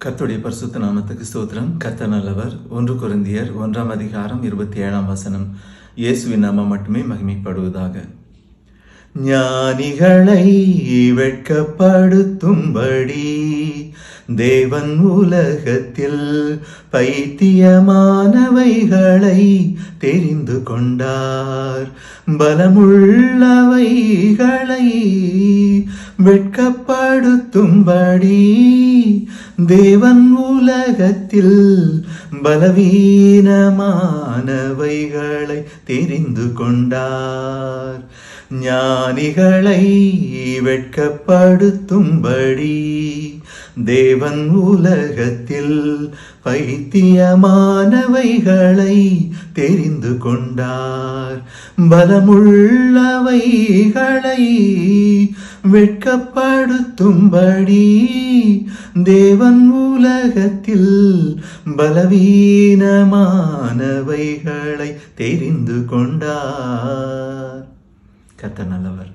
கர்த்தருடைய பரிசுத்த நாமத்துக்கு ஸ்தோத்திரம். கர்த்தர் நல்லவர். 1 கொரிந்தியர் 1 அதிகாரம் 27 இயேசுவின் நாமம் மட்டுமே மகிமைப்படுவதாக. ஞானிகளை வெட்கப்படுத்தும்படி தேவன் உலகத்தில் பைத்தியமானவைகளை தெரிந்து கொண்டார். பலமுள்ளவைகளை வெட்கப்படுத்தும்படி தேவன் உலகத்தில் பலவீனமானவைகளை தெரிந்து கொண்டார். ஞானிகளை வெட்கப்படுத்தும்படி தேவன் உலகத்தில் பைத்தியமானவைகளை தெரிந்து கொண்டார். பலமுள்ளவைகளை வெட்கப்படுத்தும்படி தேவன் உலகத்தில் பலவீனமானவைகளை தெரிந்து கொண்டார். கர்த்தர் நல்லவர்.